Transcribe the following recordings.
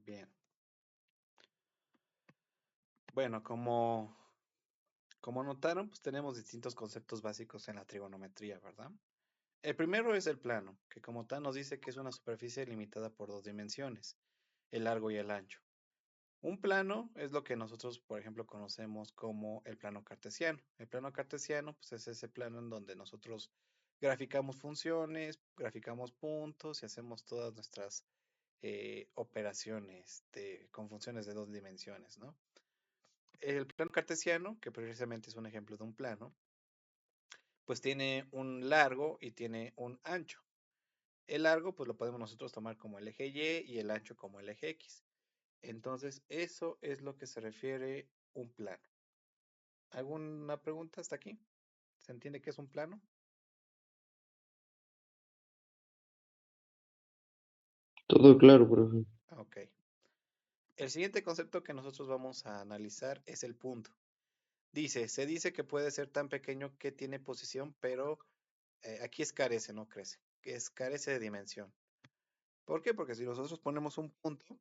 Bien. Bueno, como notaron, pues tenemos distintos conceptos básicos en la trigonometría, ¿verdad? El primero es el plano, que como tal nos dice que es una superficie limitada por dos dimensiones, el largo y el ancho. Un plano es lo que nosotros, por ejemplo, conocemos como el plano cartesiano. El plano cartesiano, pues es ese plano en donde nosotros graficamos funciones, graficamos puntos y hacemos todas nuestras operaciones con funciones de dos dimensiones, ¿no? El plano cartesiano, que precisamente es un ejemplo de un plano, pues tiene un largo y tiene un ancho. El largo, pues lo podemos nosotros tomar como el eje Y y el ancho como el eje X. Entonces, eso es lo que se refiere un plano. ¿Alguna pregunta hasta aquí? ¿Se entiende qué es un plano? Todo claro, profe. Ok. El siguiente concepto que nosotros vamos a analizar es el punto. Se dice que puede ser tan pequeño que tiene posición, pero aquí es carece, no crece. Que es carece de dimensión. ¿Por qué? Porque si nosotros ponemos un punto,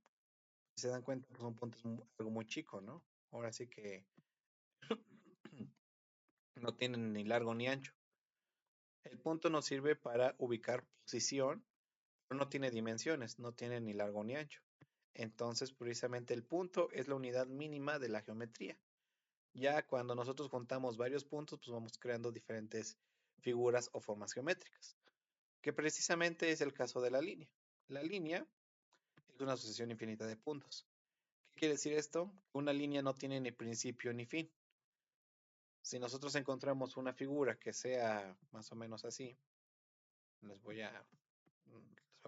si se dan cuenta, pues un punto es algo muy chico, ¿no? Ahora sí que no tiene ni largo ni ancho. El punto nos sirve para ubicar posición, pero no tiene dimensiones, no tiene ni largo ni ancho. Entonces, precisamente el punto es la unidad mínima de la geometría. Ya cuando nosotros juntamos varios puntos, pues vamos creando diferentes figuras o formas geométricas, que precisamente es el caso de la línea. La línea es una sucesión infinita de puntos. ¿Qué quiere decir esto? Una línea no tiene ni principio ni fin. Si nosotros encontramos una figura que sea más o menos así, les voy a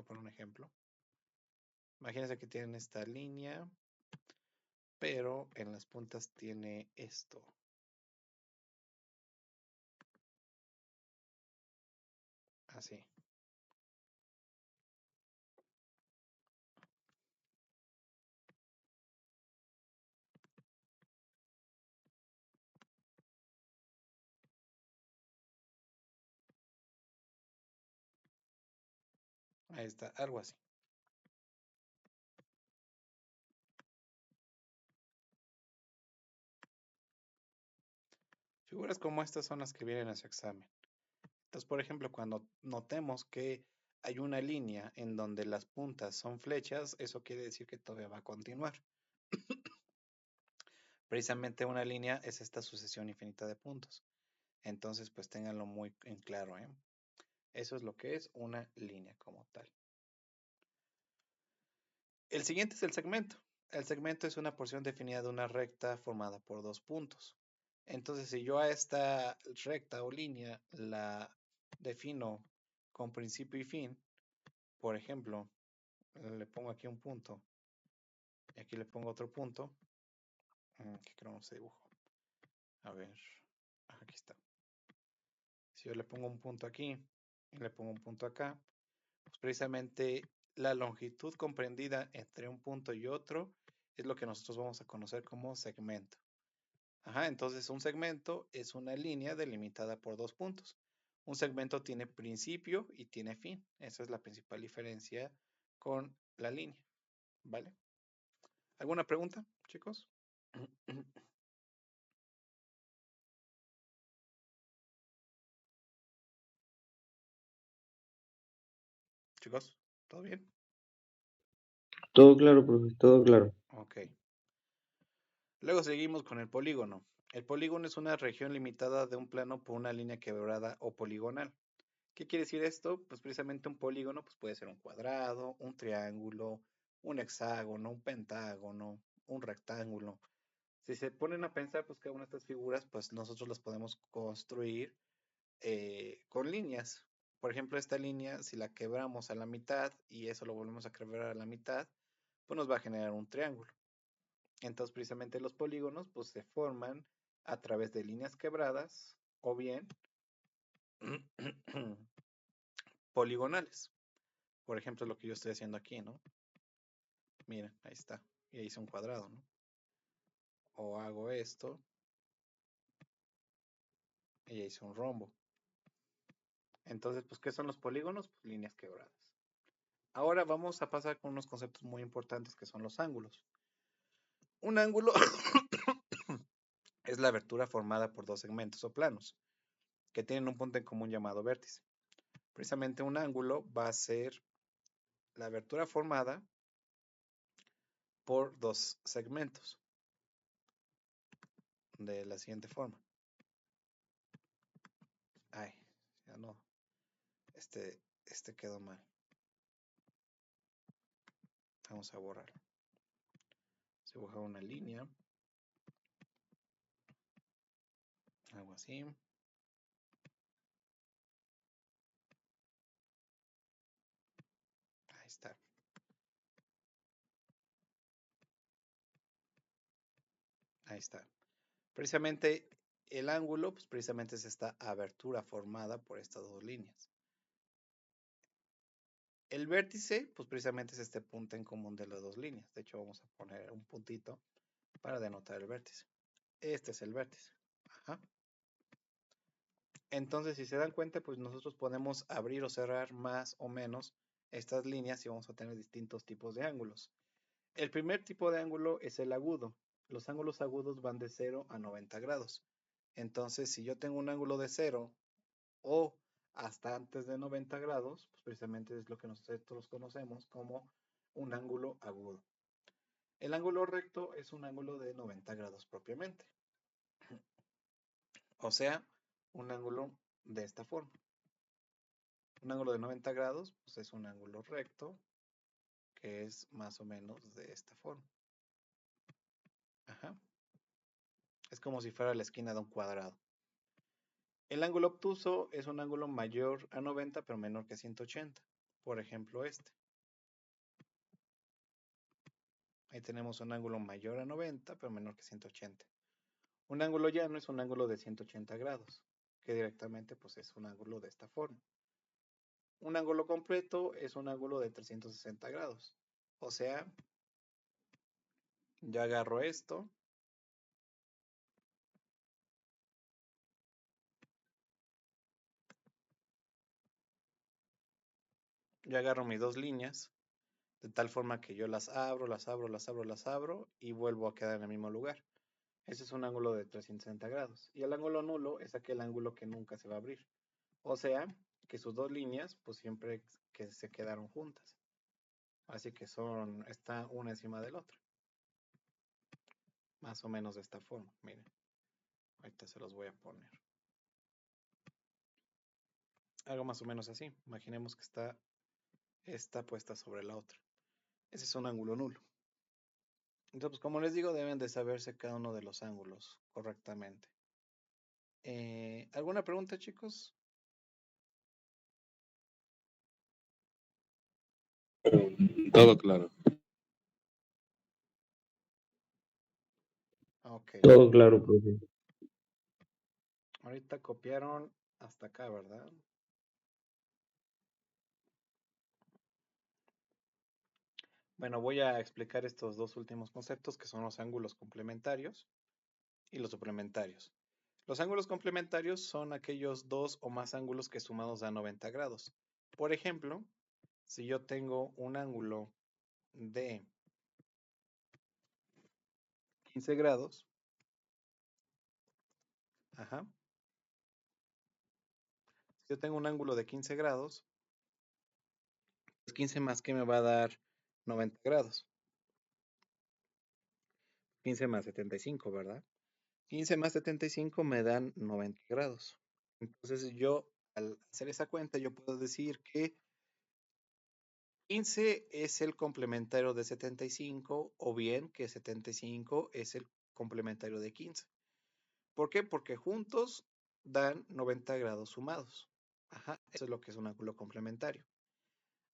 poner un ejemplo. Imagínense que tienen esta línea, pero en las puntas tiene esto. Así. Ahí está, algo así. Figuras como estas son las que vienen a su examen. Entonces, por ejemplo, cuando notemos que hay una línea en donde las puntas son flechas, eso quiere decir que todavía va a continuar. Precisamente una línea es esta sucesión infinita de puntos. Entonces, pues ténganlo muy en claro, ¿eh? Eso es lo que es una línea como tal. El siguiente es el segmento. El segmento es una porción definida de una recta formada por dos puntos. Entonces, si yo a esta recta o línea la defino con principio y fin, por ejemplo, le pongo aquí un punto y aquí le pongo otro punto, que creo no se dibujo. A ver, aquí está. Si yo le pongo un punto aquí y le pongo un punto acá, pues precisamente la longitud comprendida entre un punto y otro es lo que nosotros vamos a conocer como segmento. Ajá, entonces un segmento es una línea delimitada por dos puntos. Un segmento tiene principio y tiene fin. Esa es la principal diferencia con la línea, ¿vale? ¿Alguna pregunta, chicos? Chicos, ¿todo bien? Todo claro, profe, todo claro. Ok. Luego seguimos con el polígono. El polígono es una región limitada de un plano por una línea quebrada o poligonal. ¿Qué quiere decir esto? Pues precisamente un polígono pues puede ser un cuadrado, un triángulo, un hexágono, un pentágono, un rectángulo. Si se ponen a pensar, pues cada una de estas figuras, pues nosotros las podemos construir con líneas. Por ejemplo, esta línea, si la quebramos a la mitad y eso lo volvemos a quebrar a la mitad, pues nos va a generar un triángulo. Entonces, precisamente los polígonos, pues se forman a través de líneas quebradas o bien poligonales. Por ejemplo, lo que yo estoy haciendo aquí, ¿no? Miren, ahí está. Y hice un cuadrado, ¿no? O hago esto y ya hice un rombo. Entonces, pues, ¿qué son los polígonos? Pues líneas quebradas. Ahora vamos a pasar con unos conceptos muy importantes que son los ángulos. Un ángulo es la abertura formada por dos segmentos o planos que tienen un punto en común llamado vértice. Precisamente un ángulo va a ser la abertura formada por dos segmentos de la siguiente forma. Ay, ya no. Este quedó mal. Vamos a borrarlo. Se dibuja una línea. Algo así. Ahí está. Ahí está. Precisamente el ángulo, pues precisamente es esta abertura formada por estas dos líneas. El vértice, pues precisamente es este punto en común de las dos líneas. De hecho, vamos a poner un puntito para denotar el vértice. Este es el vértice. Ajá. Entonces, si se dan cuenta, pues nosotros podemos abrir o cerrar más o menos estas líneas y vamos a tener distintos tipos de ángulos. El primer tipo de ángulo es el agudo. Los ángulos agudos van de 0 a 90 grados. Entonces, si yo tengo un ángulo de 0 o hasta antes de 90 grados, pues precisamente es lo que nosotros conocemos como un ángulo agudo. El ángulo recto es un ángulo de 90 grados propiamente. O sea, un ángulo de esta forma. Un ángulo de 90 grados pues es un ángulo recto que es más o menos de esta forma. Ajá. Es como si fuera la esquina de un cuadrado. El ángulo obtuso es un ángulo mayor a 90 pero menor que 180. Por ejemplo, este. Ahí tenemos un ángulo mayor a 90 pero menor que 180. Un ángulo llano es un ángulo de 180 grados, que directamente pues es un ángulo de esta forma. Un ángulo completo es un ángulo de 360 grados. O sea, yo agarro esto, yo agarro mis dos líneas, de tal forma que yo las abro, las abro, las abro, las abro y vuelvo a quedar en el mismo lugar. Ese es un ángulo de 360 grados. Y el ángulo nulo es aquel ángulo que nunca se va a abrir. O sea, que sus dos líneas pues siempre que se quedaron juntas. Así que está una encima del otro. Más o menos de esta forma, miren. Ahorita se los voy a poner. Algo más o menos así. Imaginemos que está esta puesta sobre la otra. Ese es un ángulo nulo. Entonces, pues, como les digo, deben de saberse cada uno de los ángulos correctamente. ¿Alguna pregunta, chicos? Todo claro. Ok. Todo claro, profe. Ahorita copiaron hasta acá, ¿verdad? Bueno, voy a explicar estos dos últimos conceptos que son los ángulos complementarios y los suplementarios. Los ángulos complementarios son aquellos dos o más ángulos que sumados dan 90 grados. Por ejemplo, si yo tengo un ángulo de 15 grados, ajá, si yo tengo un ángulo de 15 grados, pues 15 más que me va a dar 90 grados. 15 más 75, ¿verdad? 15 más 75 me dan 90 grados. Entonces yo, al hacer esa cuenta, yo puedo decir que 15 es el complementario de 75 o bien que 75 es el complementario de 15. ¿Por qué? Porque juntos dan 90 grados sumados. Ajá, eso es lo que es un ángulo complementario.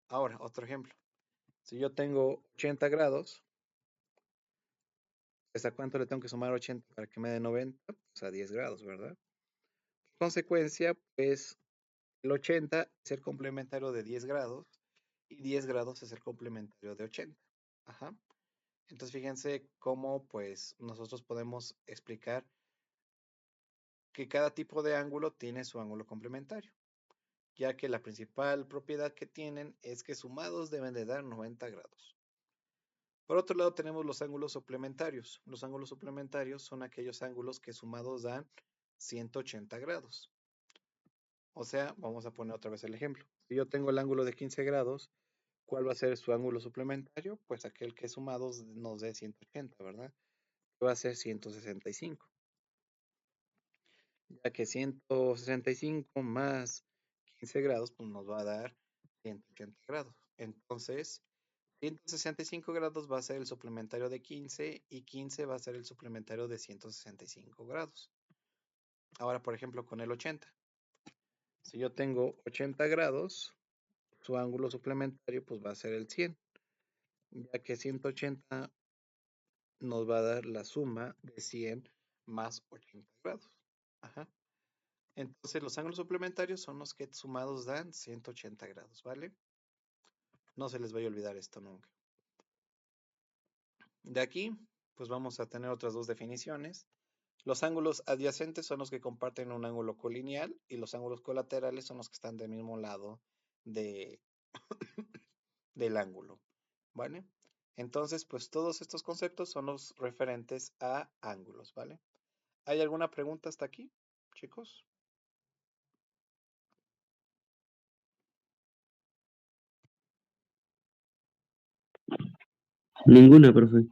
Ahora, otro ejemplo. Si yo tengo 80 grados, pues ¿a cuánto le tengo que sumar 80 para que me dé 90? Pues a 10 grados, ¿verdad? En consecuencia, pues el 80 es el complementario de 10 grados y 10 grados es el complementario de 80. Ajá. Entonces fíjense cómo pues nosotros podemos explicar que cada tipo de ángulo tiene su ángulo complementario. ya que la principal propiedad que tienen es que sumados deben de dar 90 grados. Por otro lado tenemos los ángulos suplementarios. Los ángulos suplementarios son aquellos ángulos que sumados dan 180 grados. O sea, vamos a poner otra vez el ejemplo. Si yo tengo el ángulo de 15 grados, ¿cuál va a ser su ángulo suplementario? Pues aquel que sumados nos dé 180, ¿verdad? Va a ser 165, ya que 165 más 15 grados pues nos va a dar 180 grados. Entonces, 165 grados va a ser el suplementario de 15 y 15 va a ser el suplementario de 165 grados. Ahora, por ejemplo, con el 80. Si yo tengo 80 grados, su ángulo suplementario pues va a ser el 100, ya que 180 nos va a dar la suma de 100 más 80 grados. Ajá. Entonces los ángulos suplementarios son los que sumados dan 180 grados, ¿vale? No se les vaya a olvidar esto nunca. De aquí, pues vamos a tener otras dos definiciones. Los ángulos adyacentes son los que comparten un ángulo colineal y los ángulos colaterales son los que están del mismo lado de, del ángulo, ¿vale? Entonces, pues todos estos conceptos son los referentes a ángulos, ¿vale? ¿Hay alguna pregunta hasta aquí, chicos? Ninguna, profe.